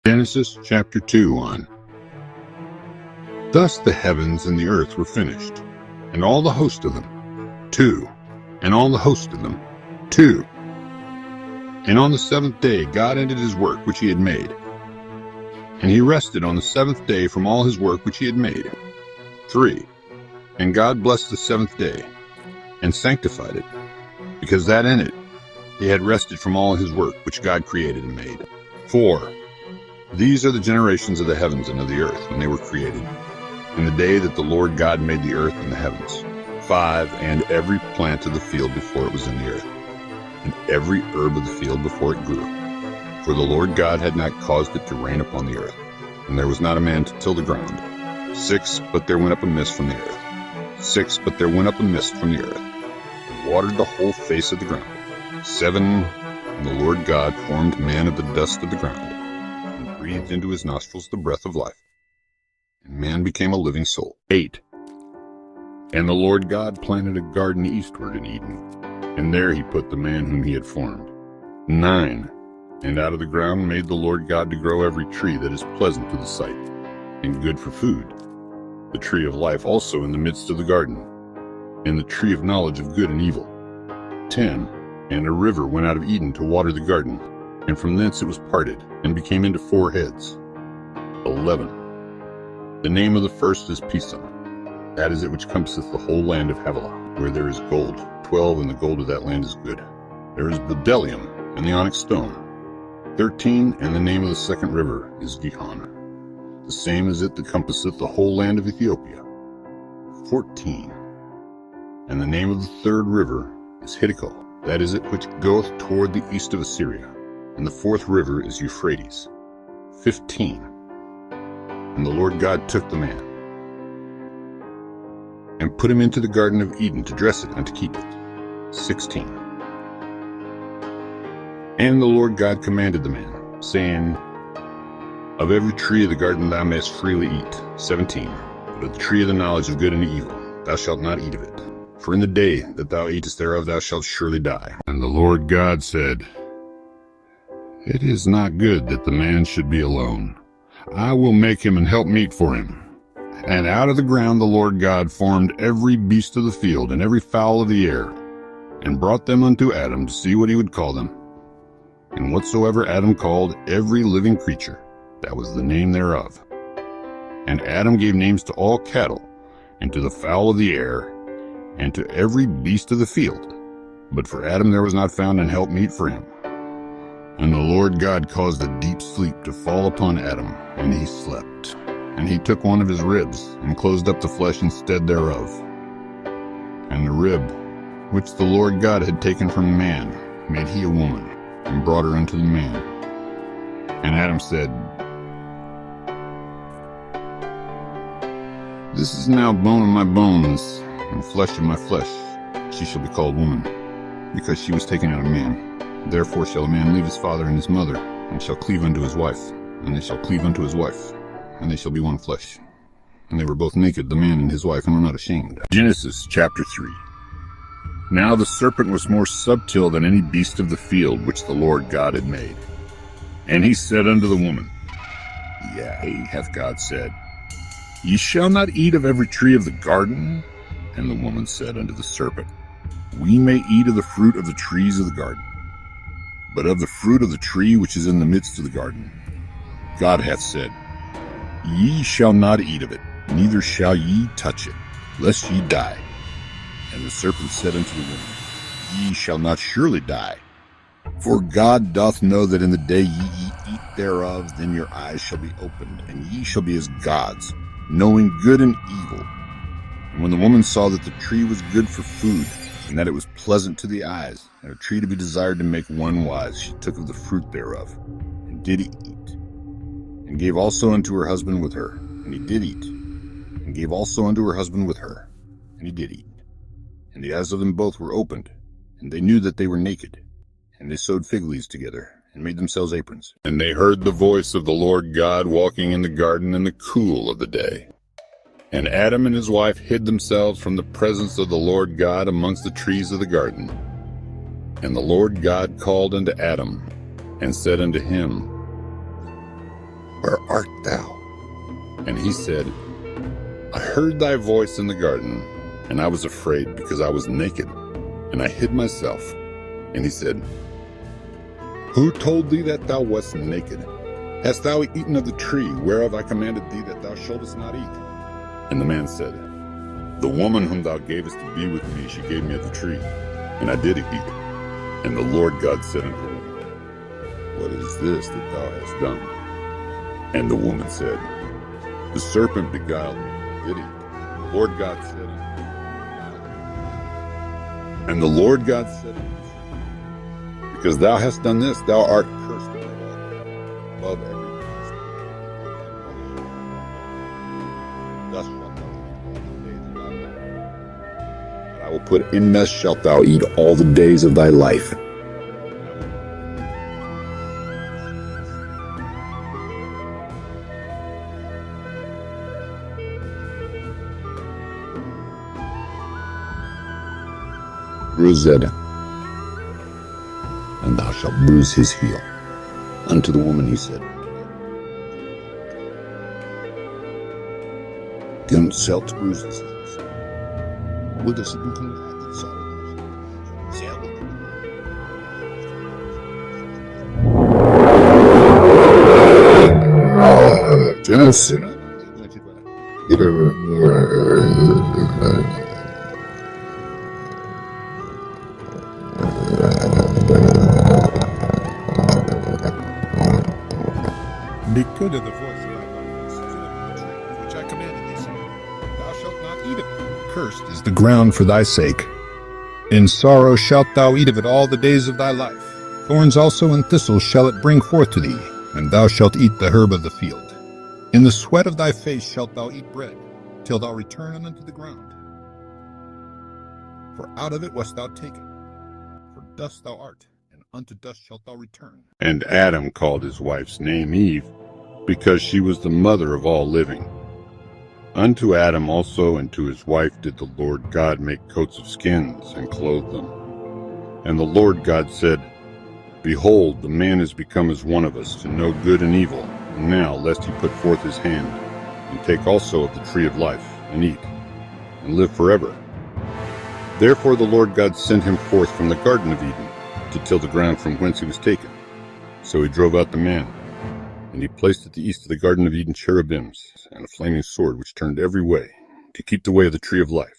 Genesis chapter 2 on. Thus the heavens and the earth were finished, and all the host of them. 2. And all the host of them. 2. And on the seventh day God ended his work which he had made. And he rested on the seventh day from all his work which he had made. 3. And God blessed the seventh day, and sanctified it, because that in it he had rested from all his work which God created and made. 4. These are the generations of the heavens and of the earth when they were created, in the day that the Lord God made the earth and the heavens. 5. And every plant of the field before it was in the earth, and every herb of the field before it grew. For the Lord God had not caused it to rain upon the earth, and there was not a man to till the ground. 6. But there went up a mist from the earth. 6. But there went up a mist from the earth, and watered the whole face of the ground. 7. And the Lord God formed man of the dust of the ground, breathed into his nostrils the breath of life, and man became a living soul. 8. And the Lord God planted a garden eastward in Eden, and there he put the man whom he had formed. 9. And out of the ground made the Lord God to grow every tree that is pleasant to the sight, and good for food, the tree of life also in the midst of the garden, and the tree of knowledge of good and evil. 10. And a river went out of Eden to water the garden, and from thence it was parted, and became into 4 heads. 11. The name of the first is Pison. That is it which compasseth the whole land of Havilah, where there is gold. 12. And the gold of that land is good. There is bdellium, and the onyx stone. 13. And the name of the second river is Gihon. The same is it that compasseth the whole land of Ethiopia. 14. And the name of the third river is Hiddekel. That is it which goeth toward the east of Assyria. And the fourth river is Euphrates. 15. And the Lord God took the man, and put him into the garden of Eden to dress it and to keep it. 16. And the Lord God commanded the man, saying, Of every tree of the garden thou mayest freely eat. 17. But of the tree of the knowledge of good and evil thou shalt not eat of it. For in the day that thou eatest thereof thou shalt surely die. And the Lord God said, It is not good that the man should be alone. I will make him an helpmeet for him. And out of the ground the Lord God formed every beast of the field and every fowl of the air, and brought them unto Adam to see what he would call them. And whatsoever Adam called every living creature, that was the name thereof. And Adam gave names to all cattle, and to the fowl of the air, and to every beast of the field. But for Adam there was not found an helpmeet for him. And the Lord God caused a deep sleep to fall upon Adam, and he slept. And he took one of his ribs, and closed up the flesh instead thereof. And the rib, which the Lord God had taken from man, made he a woman, and brought her unto the man. And Adam said, This is now bone of my bones, and flesh of my flesh. She shall be called woman, because she was taken out of man. Therefore shall a man leave his father and his mother, and shall cleave unto his wife, and they shall cleave unto his wife, and they shall be one flesh. And they were both naked, the man and his wife, and were not ashamed. Genesis chapter 3. Now the serpent was more subtil than any beast of the field which the Lord God had made. And he said unto the woman, Yea, hath God said, Ye shall not eat of every tree of the garden? And the woman said unto the serpent, We may eat of the fruit of the trees of the garden. But of the fruit of the tree which is in the midst of the garden, God hath said, Ye shall not eat of it, neither shall ye touch it, lest ye die. And the serpent said unto the woman, Ye shall not surely die. For God doth know that in the day ye eat thereof, then your eyes shall be opened, and ye shall be as gods, knowing good and evil. And when the woman saw that the tree was good for food, and that it was pleasant to the eyes, and a tree to be desired to make one wise, she took of the fruit thereof, and did eat, and gave also unto her husband with her, and he did eat, and gave also unto her husband with her, and he did eat. And the eyes of them both were opened, and they knew that they were naked, and they sewed fig leaves together, and made themselves aprons. And they heard the voice of the Lord God walking in the garden in the cool of the day. And Adam and his wife hid themselves from the presence of the Lord God amongst the trees of the garden. And the Lord God called unto Adam, and said unto him, where art thou? And he said, I heard thy voice in the garden, and I was afraid because I was naked, and I hid myself. And he said, Who told thee that thou wast naked? Hast thou eaten of the tree whereof I commanded thee that thou shouldest not eat? And the man said, The woman whom thou gavest to be with me, she gave me of the tree, and I did eat. And the Lord God said unto her, What is this that thou hast done? And the woman said, The serpent beguiled me, and I did eat. The Lord God said unto her, And the Lord God said unto her, Because thou hast done this, thou art cursed above every beast. Thus shalt thou eat all the days of thy life. And I will put in mess shalt thou eat all the days of thy life. Bruised, and thou shalt bruise his heel. Unto the woman he said, Gern shalt bruise his heels. Will this be commanded that sorrow? Be good to the voice of thy mouth, which I commanded thee, saying, Thou shalt not eat of it. Cursed is the ground for thy sake. In sorrow shalt thou eat of it all the days of thy life. Thorns also and thistles shall it bring forth to thee, and thou shalt eat the herb of the field. In the sweat of thy face shalt thou eat bread, till thou return unto the ground. For out of it wast thou taken, for dust thou art, and unto dust shalt thou return. And Adam called his wife's name Eve, because she was the mother of all living. Unto Adam also and to his wife did the Lord God make coats of skins, and clothe them. And the Lord God said, Behold, the man is become as one of us, to know good and evil. And now, lest he put forth his hand, and take also of the tree of life, and eat, and live forever. Therefore the Lord God sent him forth from the Garden of Eden, to till the ground from whence he was taken. So he drove out the man, and he placed at the east of the Garden of Eden cherubims, and a flaming sword which turned every way, to keep the way of the tree of life.